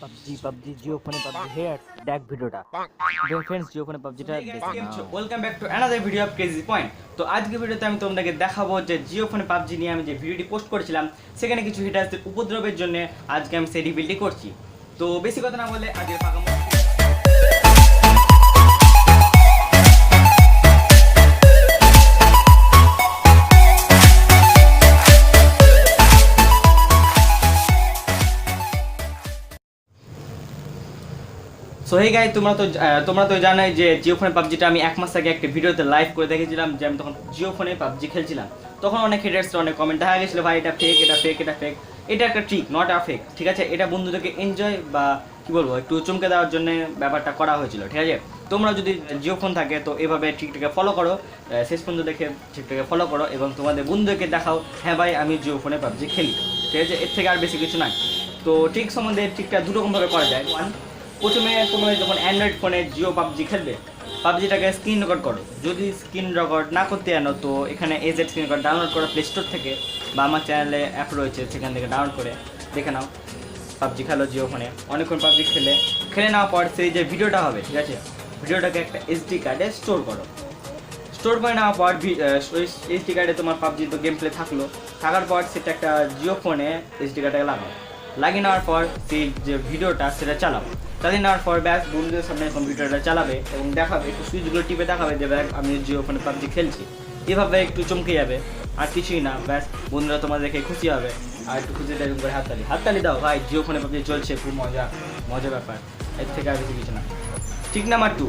PUBG Jio ফোনে PUBG hair দেখ ভিডিওটা দেখ ফ্রেন্ডস জিও ফোনে পাবজিটা welcome back to another video of crazy point. তো আজকে ভিডিওতে আমি তোমাদেরকে দেখাবো যে জিও ফোনে পাবজি নিয়ে আমি যে ভিডিওটি পোস্ট করেছিলাম সেখানে কিছু হিটার্সদের উপদ্রবের জন্য আজকে আমি সেই রিভিলটি করছি। তো বেশি কথা না বলে আজকে ফাঁকা সো হে গাই, তোমরা তো জানোই যে জিও ফোনে পাবজিটা আমি এক মাস আগে একটা ভিডিওতে লাইভ করে দেখেছিলাম যে আমি তখন জিও ফোনে পাবজি খেলছিলাম। তখন অনেক হেটার্সরা অনেক কমেন্ট দেখা গেছিলো, ভাই এটা ফেক, এটা ফেক, এটা ফেক। এটা একটা ট্রিক, নট আ ফেক, ঠিক আছে? এটা বন্ধুদেরকে এনজয় বা কি বলবো একটু চমকে দেওয়ার জন্য ব্যাপারটা করা হয়েছিল, ঠিক আছে? তোমরা যদি জিও ফোন থাকে তো এভাবে ট্রিকটাকে ফলো করো, শেষ পর্যন্ত দেখে ট্রিকটাকে ফলো করো এবং তোমাদের বন্ধুদেরকে দেখাও হ্যাঁ ভাই আমি জিও ফোনে পাবজি খেলি, ঠিক আছে? এর থেকে আর বেশি কিছু নাই। তো ট্রিক সম্বন্ধে ট্রিকটা দুরকমভাবে করা যায়। প্রথমে তোমরা যখন অ্যান্ড্রয়েড ফোনে জিও পাবজি খেলবে, পাবজিটাকে স্ক্রিন রেকর্ড করো। যদি স্ক্রিন রেকর্ড না করতে জানো তো এখানে এজেড স্ক্রিন রেকর্ড ডাউনলোড করো প্লে স্টোর থেকে, বা আমার চ্যানেলে অ্যাপ রয়েছে সেখান থেকে ডাউনলোড করে দেখে নাও। পাবজি খেলো জিও ফোনে, অনেকক্ষণ পাবজি খেলে নেওয়ার পর সেই যে ভিডিওটা হবে, ঠিক আছে, ভিডিওটাকে একটা এসডি কার্ডে স্টোর করো। স্টোর করে নেওয়ার পর এসডি কার্ডে তোমার পাবজি তো গেম প্লে থাকার পর সেটা একটা জিও ফোনে এসডি কার্ডটাকে লাগাও। লাগিয়ে নেওয়ার পর সেই যে ভিডিওটা সেটা চালাবো। চালিয়ে নেওয়ার পর ব্যাস বন্ধুদের সামনে কম্পিউটারটা চালাবে এবং দেখাবে, একটু সুইচগুলো টিপে দেখাবে যে ব্যাস আমি জিও ফোনে পাবজি খেলছি। এভাবে একটু চমকে যাবে, আর কিছুই না। ব্যাস বন্ধুরা তোমার দেখে খুশি হবে, আর একটু খুশি দেখুন করে হাততালি দাও, ভাই জিও ফোনে পাবজি চলছে, খুব মজা ব্যাপার। এর থেকে আর বেশি কিছু না। ঠিক নাম্বার 2,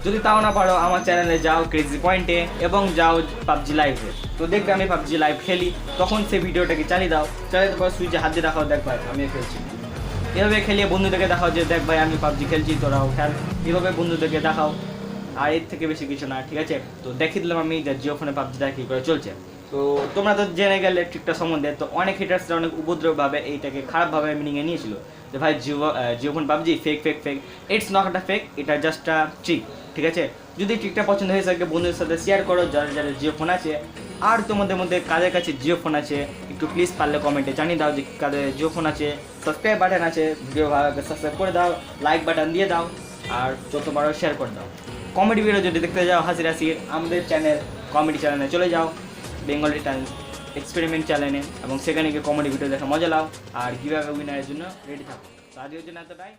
যদি তাও না পারো আমার চ্যানেলে যাও ক্রেজি পয়েন্টে এবং যাও পাবজি লাইভে। তো দেখবে আমি পাবজি লাইভ খেলি, তখন সেই ভিডিওটাকে চালিয়ে দাও। চালিয়ে পর সুইচে হাত দিয়ে দেখাও, দেখ ভাই আমি খেলছি। এভাবে খেলিয়ে বন্ধুদেরকে দেখাও যে দেখ ভাই আমি পাবজি খেলছি, তোরাও খেল। এভাবে বন্ধুদেরকে দেখাও, আর এর থেকে বেশি কিছু না, ঠিক আছে? তো দেখিয়ে দিলাম আমি যে জিও ফোনে পাবজিটা কী করে চলছে। তো তোমরা তো জেনে গেলে ট্রিকটা সম্বন্ধে। তো অনেক হিটার্সরা অনেক উপদ্রবভাবে এইটাকে খারাপভাবে মিনিংয়ে নিয়েছিল যে ভাই Jio phone PUBG fake fake fake. It's not একটা ফেক, এটা জাস্ট আ ট্রিক, ঠিক আছে? যদি ট্রিকটা পছন্দ হয়ে থাকে বন্ধুদের সাথে শেয়ার করো যারা যারা জিও ফোন আছে। আর তোমাদের মধ্যে কাদের কাছে জিও ফোন আছে একটু প্লিজ পারলে কমেন্টে জানিয়ে দাও যে কাদের জিও ফোন আছে। সাবস্ক্রাইব বাটন আছে, ভিডিও ভালো লাগলে সাবস্ক্রাইব করে দাও, লাইক বাটন দিয়ে দাও, আর যত পারো শেয়ার করে দাও। কমেডি ভিডিও যদি দেখতে যাও হাসির আমাদের চ্যানেল কমেডি চ্যানেলে চলে যাও, বেঙ্গলি এক্সপেরিমেন্ট চ্যানেলে, এবং সেখানে গিয়ে কমেডি ভিডিও দেখা মজা লাও আর কীভাবে উইনারের জন্য রেডি থাকো। তো আজকের জন্য এতটাই।